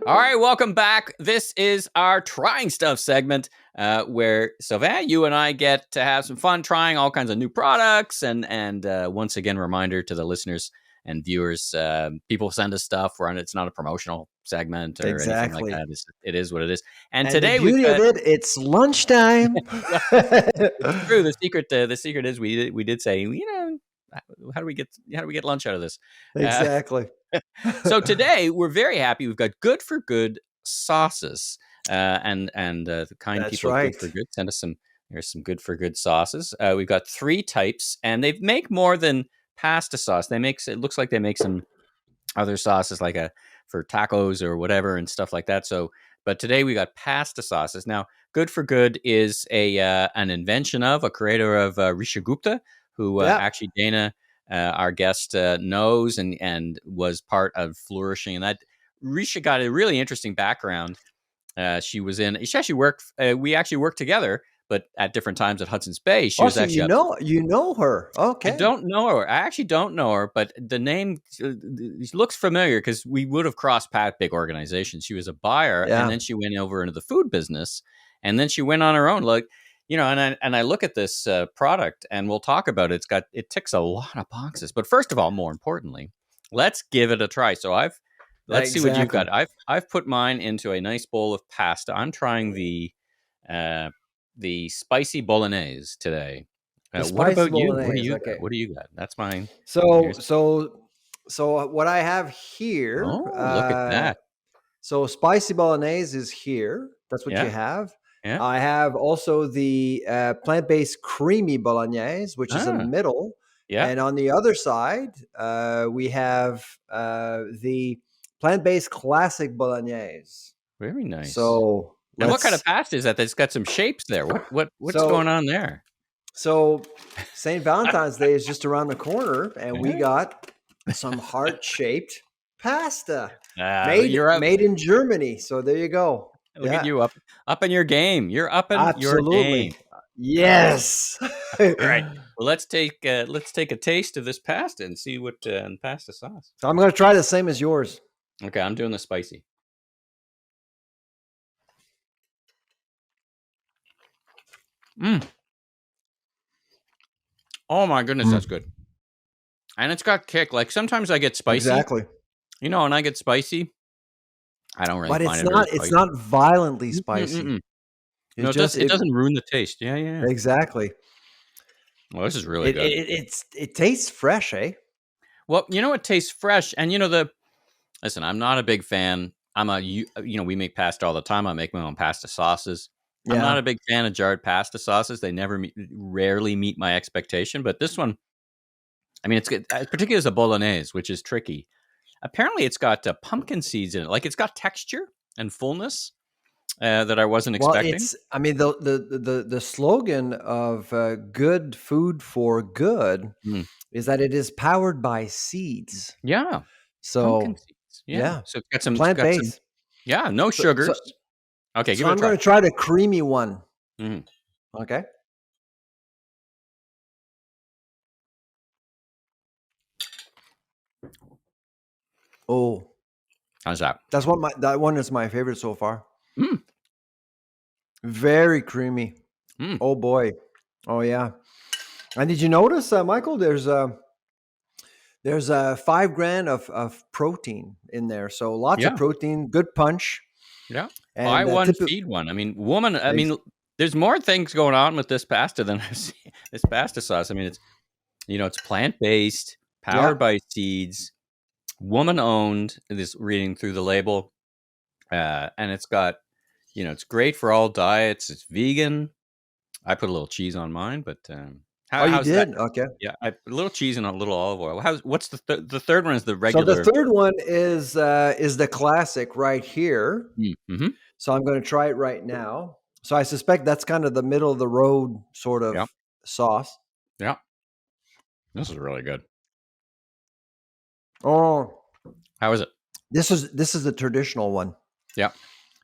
All right, welcome back. This is our trying stuff segment where Sylvain, you and I get to have some fun trying all kinds of new products. And once again, reminder to the listeners and viewers, people send us stuff. It's not a promotional segment or anything like that. It is what it is. And today the beauty of it's lunchtime. It's true. The secret is we did say, how do we get lunch out of this? Exactly. So today we're very happy. We've got Good for Good sauces, and the kind That's people right. Good for Good send us some. There's some Good for Good sauces. We've got 3 types, and they make more than pasta sauce. It looks like they make some other sauces like for tacos or whatever and stuff like that. So, but today we got pasta sauces. Now, Good for Good is an invention of a creator of Richa Gupta, who actually Dana, our guest, knows and was part of Flourishing. And that Risha got a really interesting background. She actually worked. We actually worked together, but at different times at Hudson's Bay. She was actually you know her. Okay, I don't know her. I actually don't know her, but the name looks familiar because we would have crossed paths. Big organization. She was a buyer, and then she went over into the food business, and then she went on her own. Like, and I look at this product, and we'll talk about it. It ticks a lot of boxes. But first of all, more importantly, let's give it a try. So let's see what you've got. I've put mine into a nice bowl of pasta. I'm trying the spicy Bolognese today. What about you? What do you got? That's mine. So what I have here. Oh, look at that. So spicy Bolognese is here. That's what you have. Yeah. I have also the plant-based creamy Bolognese, which is in the middle. Yeah. And on the other side, we have the plant-based classic Bolognese. Very nice. So, and what kind of pasta is that? That's got some shapes there. What's going on there? So, St. Valentine's Day is just around the corner, and we got some heart-shaped pasta made in Germany. So there you go. Look at you up in your game. You're up in your game. Yes. All right. Well, let's take a taste of this pasta and see what pasta sauce. So I'm going to try the same as yours. Okay, I'm doing the spicy. Oh my goodness, that's good. And it's got kick. Like sometimes I get spicy. Exactly. And I get spicy. I don't really but find it's not violently spicy. No, it doesn't ruin the taste. Yeah. Exactly. Well, this is really good. It tastes fresh, eh? Well, it tastes fresh. And listen, I'm not a big fan. We make pasta all the time. I make my own pasta sauces. Yeah. I'm not a big fan of jarred pasta sauces. They rarely meet my expectation. But this one, I mean, it's good, particularly as a Bolognese, which is tricky. Apparently, it's got pumpkin seeds in it. Like it's got texture and fullness that I wasn't expecting. The slogan of "Good Food for Good" is that it is powered by seeds. Yeah. So pumpkin seeds. Yeah. So it's got some plant-based. No sugars. Okay. So I'm going to try the creamy one. Mm-hmm. Okay. Oh, how's that? That one is my favorite so far. Very creamy. Oh boy. Oh yeah. And did you notice, Michael? There's 5 grams of protein in there, so lots of protein, good punch. Yeah. And buy one, feed one. I mean, there's more things going on with this pasta than I've seen. This pasta sauce. I mean, it's it's plant-based, powered by seeds. Woman-owned, this reading through the label, and it's got, it's great for all diets. It's vegan. I put a little cheese on mine, but how's you did? That? Okay. Yeah, a little cheese and a little olive oil. What's the third one? Is the regular? So the third one is the classic right here. Mm-hmm. So I'm going to try it right now. So I suspect that's kind of the middle of the road sort of sauce. Yeah, this is really good. Oh, how is it? This is the traditional one. Yeah.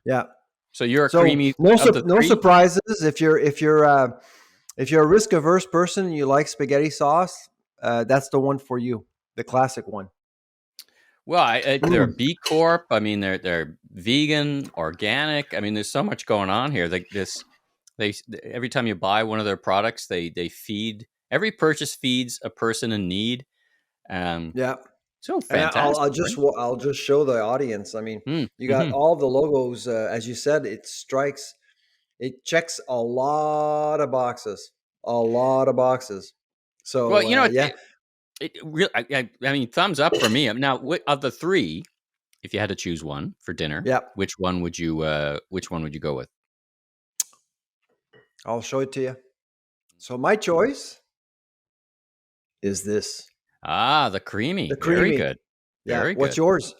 Yeah. So you're a So creamy of the no three? surprises if you're a risk averse person and you like spaghetti sauce, that's the one for you, the classic one. Well, they're a Mm, B Corp. I mean, they're vegan, organic. I mean, there's so much going on here. Like this, they every time you buy one of their products, they feed every purchase feeds a person in need. Um, yeah. so And fantastic, right? I'll just show the audience. I mean, Mm, you got hmm. all the logos. As you said, it checks a lot of boxes, a lot of boxes. Well, So yeah, I mean, thumbs up for me. Now, of the three, if you had to choose one for dinner, yeah, which one would you go with? I'll show it to you. So my choice is this, Ah, the creamy. the Very creamy. good. Yeah. Very What's good. yours?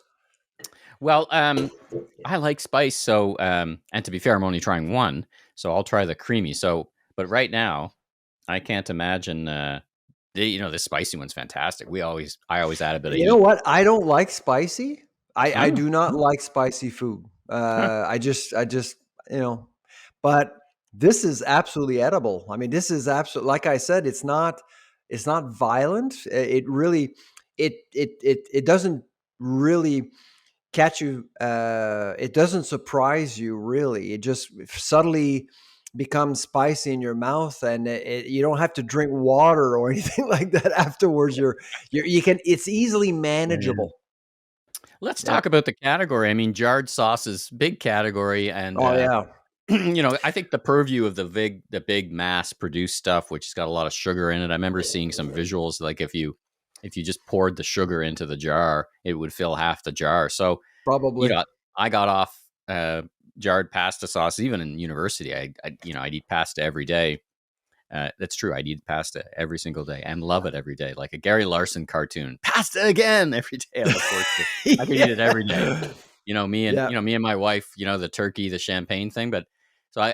Well, I like spice, so and to be fair, I'm only trying one, so I'll try the creamy. So, but right now, I can't imagine. The spicy one's fantastic. I always add a bit of You know heat. what? I don't like spicy. I Oh, do not like spicy food. huh. I just, you know, but this is absolutely edible. I mean, this is absolutely, like I said, it's not violent. It really, it doesn't really catch you. It doesn't surprise you really. It just subtly becomes spicy in your mouth, and you don't have to drink water or anything like that afterwards. You can. It's easily Yeah. manageable. Let's Yeah. talk about the category. I mean, jarred sauces, big category, and Oh yeah. I think the purview of the big mass produced stuff, which has got a lot of sugar in it. I remember seeing some visuals like if you just poured the sugar into the jar, it would fill half the jar. So, you Probably. know, I got off jarred pasta sauce even in university. I'd eat pasta every day. That's true. I'd eat pasta every single day and love it every day, like a Gary Larson cartoon. Pasta again every day. I look forward to it. I could eat it every day. Yeah. Yeah. Me and my wife, the turkey, the champagne thing. But so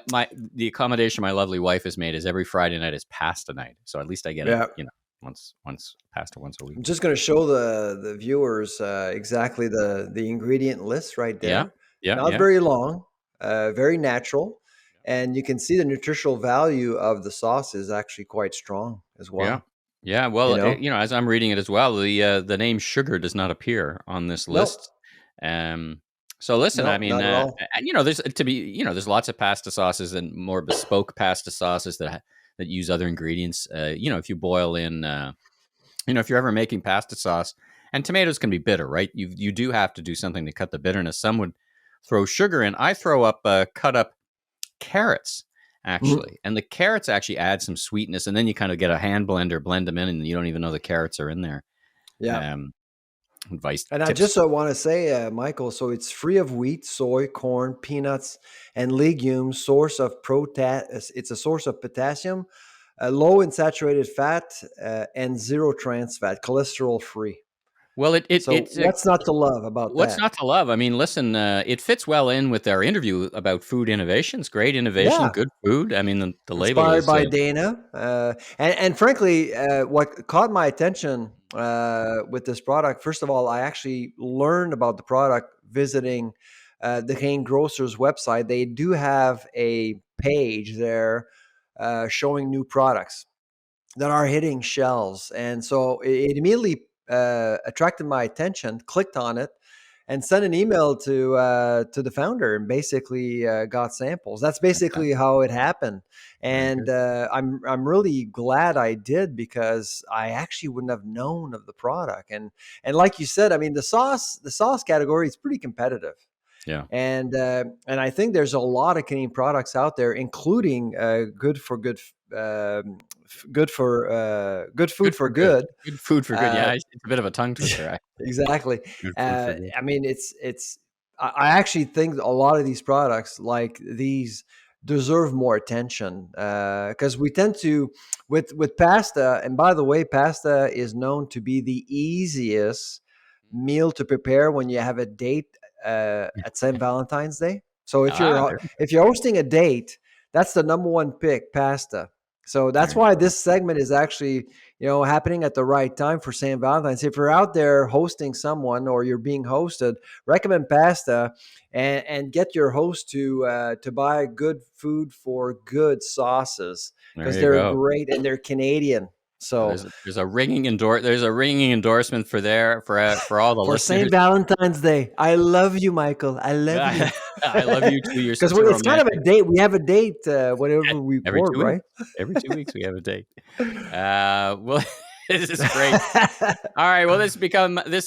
the accommodation my lovely wife has made is every Friday night is pasta night. So at least I get it, Yeah. once pasta once a week. I'm just going to show the viewers exactly the ingredient list right Yeah, there. yeah, Not yeah, very long, very natural, and you can see the nutritional value of the sauce is actually quite strong as yeah, well. yeah. You Well, know, as I'm reading it as well, the name sugar does not appear on this nope, list. Um, so listen, I nope, mean, not at all. and there's lots of pasta sauces and more bespoke pasta sauces that use other ingredients. If you boil in, if you're ever making pasta sauce, and tomatoes can be bitter, right? You do have to do something to cut the bitterness. Some would throw sugar in. I throw up cut up carrots Mhm. actually, and the carrots actually add some sweetness, and then you kind of get a hand blender, blend them in, and you don't even know the carrots are in there. Yeah. Um, advice And I tips. just want to say, Michael, so it's free of wheat, soy, corn, peanuts, and legumes. It's a source of potassium, low in saturated fat, and zero trans fat, cholesterol free. Well, So what's not to love about what's that? not to love? I mean, listen, it fits well in with our interview about food innovations. Great innovation, Yeah, good food. I mean, the label inspired is by Dana, and frankly, what caught my attention with this product. First of all, I actually learned about the product visiting the Cane Grocer's website. They do have a page there showing new products that are hitting shelves. And so it immediately attracted my attention, clicked on it, and sent an email to the founder and basically got samples. That's basically fantastic. how it happened. Very And good. I'm really glad I did because I actually wouldn't have known of the product. And like you said, I mean the sauce category is pretty competitive. Yeah. And I think there's a lot of Canadian products out there, including good food Good for for good. good. Good food for good. Uh, Yeah, it's a bit of a tongue twister. exactly. Good food for good. I mean, it's. I actually think a lot of these products, like these, deserve more attention because we tend to, with pasta. And by the way, pasta is known to be the easiest meal to prepare when you have a date at St. Valentine's Day. So Ah, there. if you're hosting a date, that's the number one pick, pasta. So There that's you why go. this segment is actually, happening at the right time for St. Valentine's. If you're out there hosting someone or you're being hosted, recommend pasta and get your host to buy good food for good sauces There because you they're go. great and they're Canadian. So There's a ringing endorsement for there for all the for listeners. St. Valentine's Day, I love you, Michael. I love you. I love you too. You're Because such a it's kind of a romantic. date. We have a date whenever we Every record, 2 weeks. right? Every 2 weeks we have a date. Well, this is great. All right. Well, this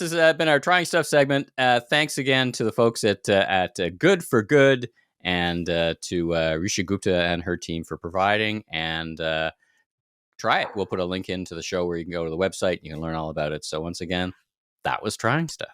has been our trying stuff segment. Thanks again to the folks at Good for Good and to Richa Gupta and her team for providing. And try it. We'll put a link into the show where you can go to the website. You can learn all about it. So once again, that was trying stuff.